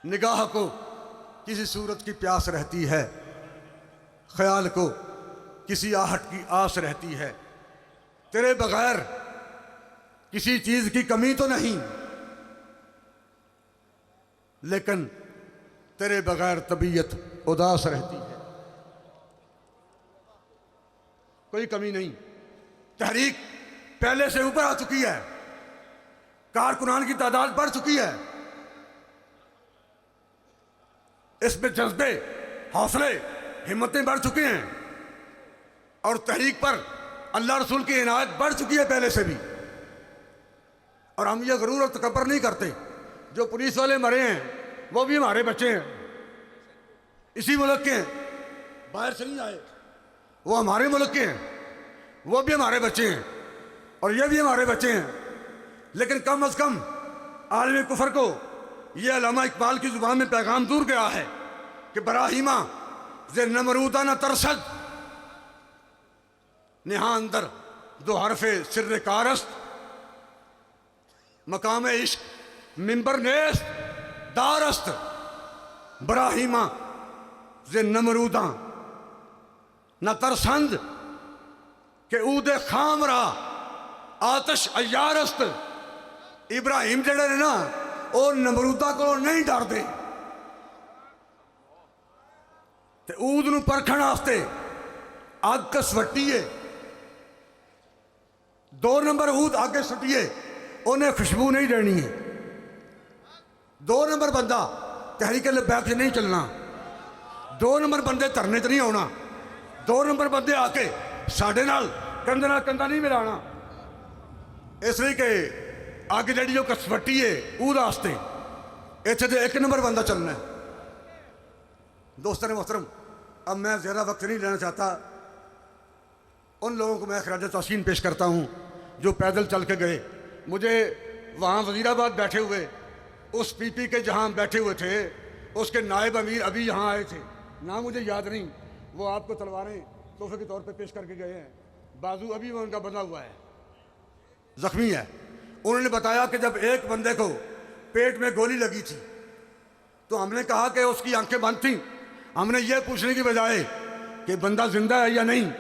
نگاہ کو کسی صورت کی پیاس رہتی ہے، خیال کو کسی آہٹ کی آس رہتی ہے، تیرے بغیر کسی چیز کی کمی تو نہیں، لیکن تیرے بغیر طبیعت اداس رہتی ہے۔ کوئی کمی نہیں، تحریک پہلے سے اوپر آ چکی ہے، کارکنان کی تعداد بڑھ چکی ہے، اس میں جذبے، حوصلے، ہمتیں بڑھ چکی ہیں، اور تحریک پر اللہ رسول کی عنایت بڑھ چکی ہے پہلے سے بھی۔ اور ہم یہ غرور اور تکبر نہیں کرتے، جو پولیس والے مرے ہیں وہ بھی ہمارے بچے ہیں، اسی ملک کے ہیں، باہر سے نہیں آئے، وہ ہمارے ملک کے ہیں، وہ بھی ہمارے بچے ہیں، اور یہ بھی ہمارے بچے ہیں۔ لیکن کم از کم عالم کفر کو یہ علامہ اقبال کی زبان میں پیغام دور گیا ہے کہ براہیمہ ز نمرودہ نہ ترسد، نہاں اندر دو حرف سر کارست، مقام عشق منبر نیست دارست، براہیمہ ز نمرودہ نہ ترسند کہ عود خام را آتش عیارست۔ ابراہیم جڑے نے نا وہ نمرودہ کو نہیں ڈر دے، تے عود نو پرکھن واسطے اگ کسوٹیے، 2 نمبر عود آگے سٹیے، انہیں خوشبو نہیں دینی ہے۔ 2 نمبر بندہ تحریک لبیک سے نہیں چلنا، 2 نمبر بندے دھرنے تے نہیں ہونا، 2 نمبر بندے آ کے ساڈے نال کندھے نال کندھا نہیں ملانا، اس لیے کہ آگے جڑی جو کسوٹی ہے اود واسطے اتنے تو 1 نمبر بندہ چلنا ہے۔ دوستان محترم، اب میں زیادہ وقت نہیں لینا چاہتا، ان لوگوں کو میں خراج تحسین پیش کرتا ہوں جو پیدل چل کے گئے۔ مجھے وہاں وزیر آباد بیٹھے ہوئے اس پی پی کے جہاں بیٹھے ہوئے تھے، اس کے نائب امیر ابھی یہاں آئے تھے، نام مجھے یاد نہیں، وہ آپ کو تلواریں تحفے کے طور پہ پیش کر کے گئے ہیں، بازو ابھی وہ ان کا بندھا ہوا ہے، زخمی ہے۔ انہوں نے بتایا کہ جب ایک بندے کو پیٹ میں گولی لگی تھی تو ہم نے کہا کہ اس کی آنکھیں بند تھیں، ہم نے یہ پوچھنے کی بجائے کہ بندہ زندہ ہے یا نہیں،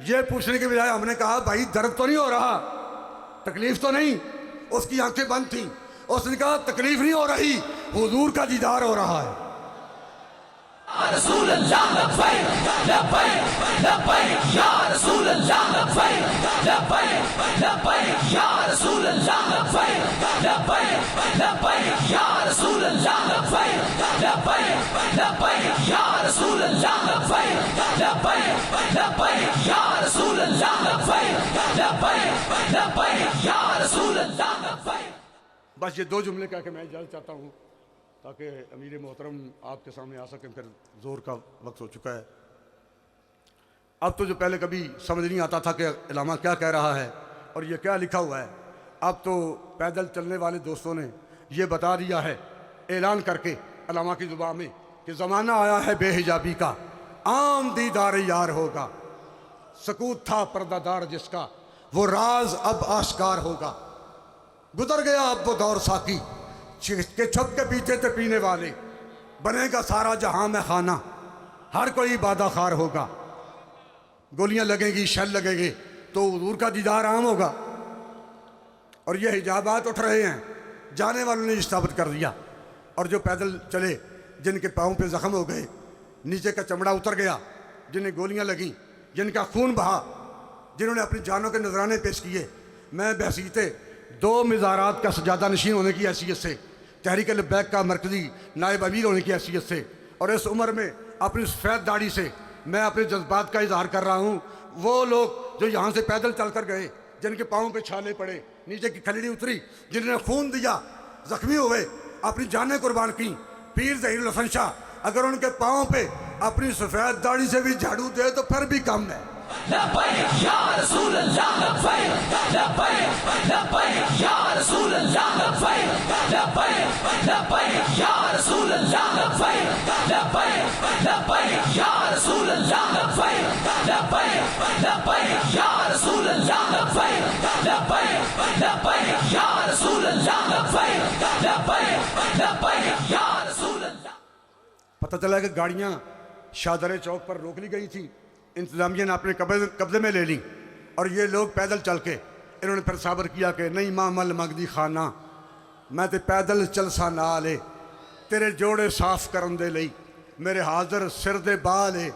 یہ پوچھنے کی بجائے ہم نے کہا بھائی درد تو نہیں ہو رہا، تکلیف تو نہیں؟ اس کی آنکھیں بند تھیں، اس نے کہا تکلیف نہیں ہو رہی، حضور کا دیدار ہو رہا ہے۔ رسول اللہ لبیک لبیک لبیک یا رسول اللہ لبیک لبیک لبیک یا رسول اللہ لبیک لبیک لبیک یا رسول اللہ لبیک لبیک لبیک یا رسول اللہ لبیک لبیک لبیک یا رسول اللہ لبیک لبیک لبیک یا رسول اللہ لبیک۔ بس یہ 2 جملے کہہ کے میں اجازت چاہتا ہوں تاکہ امیر محترم آپ کے سامنے آ سکیں، پھر زور کا وقت ہو چکا ہے۔ اب تو جو پہلے کبھی سمجھ نہیں آتا تھا کہ علامہ کیا کہہ رہا ہے اور یہ کیا لکھا ہوا ہے، اب تو پیدل چلنے والے دوستوں نے یہ بتا دیا ہے اعلان کر کے علامہ کی زبان میں کہ زمانہ آیا ہے بے حجابی کا، عام دیدار یار ہوگا، سکوت تھا پردہ دار جس کا، وہ راز اب آشکار ہوگا، گزر گیا اب وہ دور ساقی کہ چھپ کے پیتے تھے پینے والے، بنے گا سارا جہاں میں خانہ، ہر کوئی بادہ خار ہوگا، گولیاں لگیں گی، شل لگیں گے تو حضور کا دیدار عام ہوگا۔ اور یہ حجابات اٹھ رہے ہیں، جانے والوں نے ثابت کر دیا، اور جو پیدل چلے جن کے پاؤں پہ زخم ہو گئے، نیچے کا چمڑا اتر گیا، جنہیں گولیاں لگیں، جن کا خون بہا، جنہوں نے اپنی جانوں کے نذرانے پیش کیے، میں بحیثیت 2 مزارات کا سجادہ نشین ہونے کی حیثیت سے، تحریک لبیک کا مرکزی نائب امیر ہونے کی حیثیت سے، اور اس عمر میں اپنی سفید داڑھی سے میں اپنے جذبات کا اظہار کر رہا ہوں۔ وہ لوگ جو یہاں سے پیدل چل کر گئے، جن کے پاؤں پہ چھالے پڑے، نیچے کی کھلڑی اتری، جنہوں نے خون دیا، زخمی ہوئے، اپنی جانیں قربان کی، پیر ظہیر الحسن شاہ اگر ان کے پاؤں پہ اپنی سفید داڑھی سے بھی جھاڑو دے تو پھر بھی کم ہے۔ لبیک یا رسول اللہ لبیک لبیک لبیک یا رسول اللہ لبیک لبیک لبیک یا رسول اللہ لبیک لبیک لبیک یا رسول اللہ لبیک لبیک لبیک یا رسول اللہ لبیک لبیک لبیک یا رسول اللہ لبیک لبیک لبیک یا رسول اللہ پتہ چلا کہ گاڑیاں شاہدرے چوک پر روک لی گئی تھیں، انتظامیہ نے اپنے قبضے میں لے لیں، اور یہ لوگ پیدل چل کے انہوں نے پھر صبر کیا کہ نہیں محمل منگدی خانہ میں تے پیدل چلسا نالے تیرے جوڑے صاف کرن دے لئی میرے حاضر سر دے بالے۔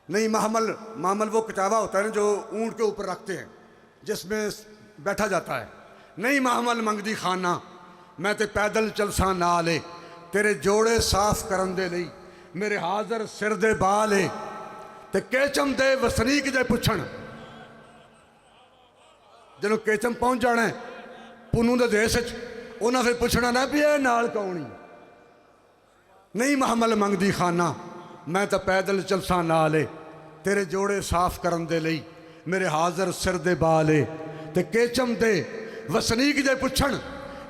نہیں محمل وہ کچاوا ہوتا ہے نا جو اونٹ کے اوپر رکھتے ہیں جس میں بیٹھا جاتا ہے۔ نہیں محمل منگدی خانہ میں تے پیدل چلسا نالے تیرے جوڑے صاف کرن دے لئی میرے حاضر سر دے بالے تے کیچم دے وسنیک جے پچھن جنہوں کیچم پہنچ جانا ہے پونوں دے دیس انہاں پھر پوچھنا نہ بھی اے نال کونی۔ نہیں محمل منگدی خانہ میں تا پیدل چلسا نالے تیرے جوڑے صاف کرن دے لئی میرے حاضر سر دے بالے تے کیچم دے وسنیک دے پچھن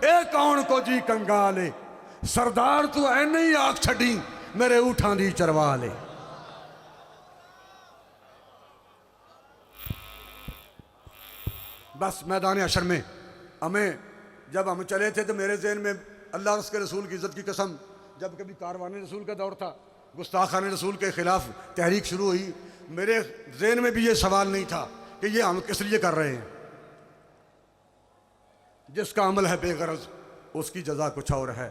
اے کون کو جی کنگالے سردار تو اے نہیں آگ چھڑی میرے اٹھان دی چروالے۔ بس میدان حشر میں جب ہم چلے تھے تو میرے ذہن میں اللہ اور اس کے رسول کی عزت کی قسم جب کبھی کاروان رسول کا دور تھا گستاخان رسول کے خلاف تحریک شروع ہوئی میرے ذہن میں بھی یہ سوال نہیں تھا کہ یہ ہم کس لیے کر رہے ہیں۔ جس کا عمل ہے بے غرض اس کی جزا کچھ اور ہے۔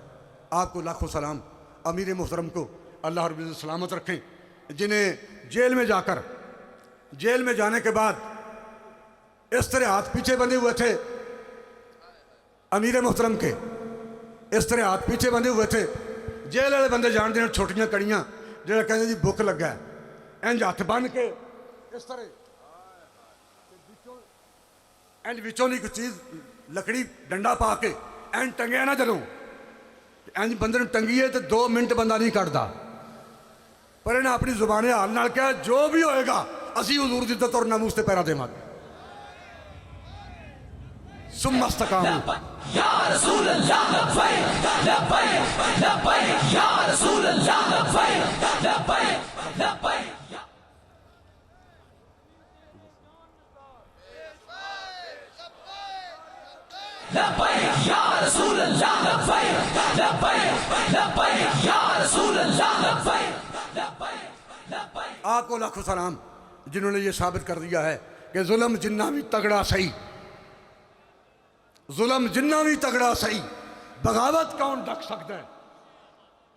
آپ کو لاکھوں سلام، امیر محترم کو اللہ رب العزت سلامت رکھیں، جنہیں جیل میں جا کر جیل میں جانے کے بعد اس طرح ہاتھ پیچھے بندھے ہوئے تھے امیر محترم کے، اس طرح ہاتھ پیچھے بندھے ہوئے تھے جیل والے بندے جان دیں چھوٹیاں کڑیاں جہاں کہتے جی بک لگا ہے انج ہاتھ بن کے اس طرح انج وچوں نہیں کچھ چیز لکڑی ڈنڈا پا کے انج ٹنگیا نہ جلوں انج بندے نے ٹنگیے تو 2 منٹ بندہ نہیں کٹتا، پر انہیں اپنی زبان حال نال کہا جو بھی ہوئے گا اسی حضور دی عزت اور ناموس تے پیرا دیواں گے۔ ثم استقاموا یا رسول اللہ لبیک لبیک لبیک یا رسول اللہ لبیک لبیک لبیک لبیک یا رسول اللہ لبیک لبیک لبیک یا رسول اللہ لبیک لبیک لبیک۔ آپ کو لاکھوں سلام جنہوں نے یہ ثابت کر دیا ہے کہ ظلم جنہ بھی تگڑا صحیح، ظلم جنہ بھی تگڑا صحیح بغاوت کون ڈک سکتا ہے،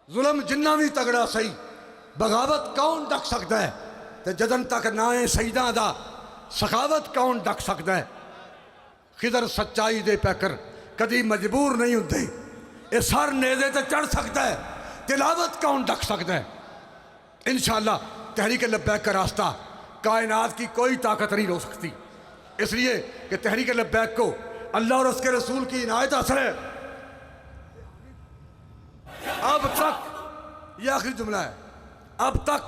ظلم جنہ بھی تگڑا صحیح بغاوت کون ڈک سکتا ہے، تے جدن تک نائیں سیداں دا سخاوت کون ڈک سکتا ہے۔ خضر سچائی دے پیکر کدی مجبور نہیں ہوتے، اس ہر نیزے تے چڑھ سکتا ہے، تلاوت کون ڈک سکتا ہے۔ انشاءاللہ تحریک لبیک کا راستہ کائنات کی کوئی طاقت نہیں روک سکتی، اس لیے کہ تحریک لبیک کو اللہ اور اس کے رسول کی عنایت اثر ہے۔ اب تک یہ آخری جملہ ہے، اب تک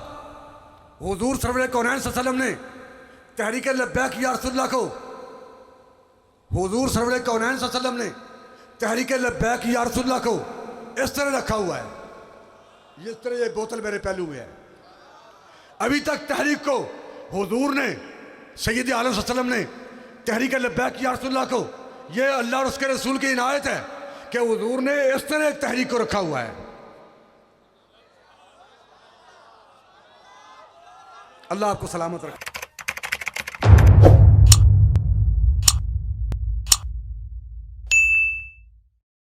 حضور سرور کونین صلی اللہ علیہ وسلم نے تحریک لبیک یا رسول اللہ کو، حضور سرور کونین صلی اللہ علیہ وسلم نے تحریک لبیک یا رسول اللہ کو اس طرح رکھا ہوا ہے، اس طرح یہ بوتل میرے پہلو میں ہے۔ ابھی تک تحریک کو حضور نے سید عالم صلی اللہ علیہ وسلم نے تحریک لبیک یا رسول اللہ کو، یہ اللہ اور اس کے رسول کی عنایت ہے کہ حضور نے اس طرح ایک تحریک کو رکھا ہوا ہے۔ اللہ آپ کو سلامت رکھے۔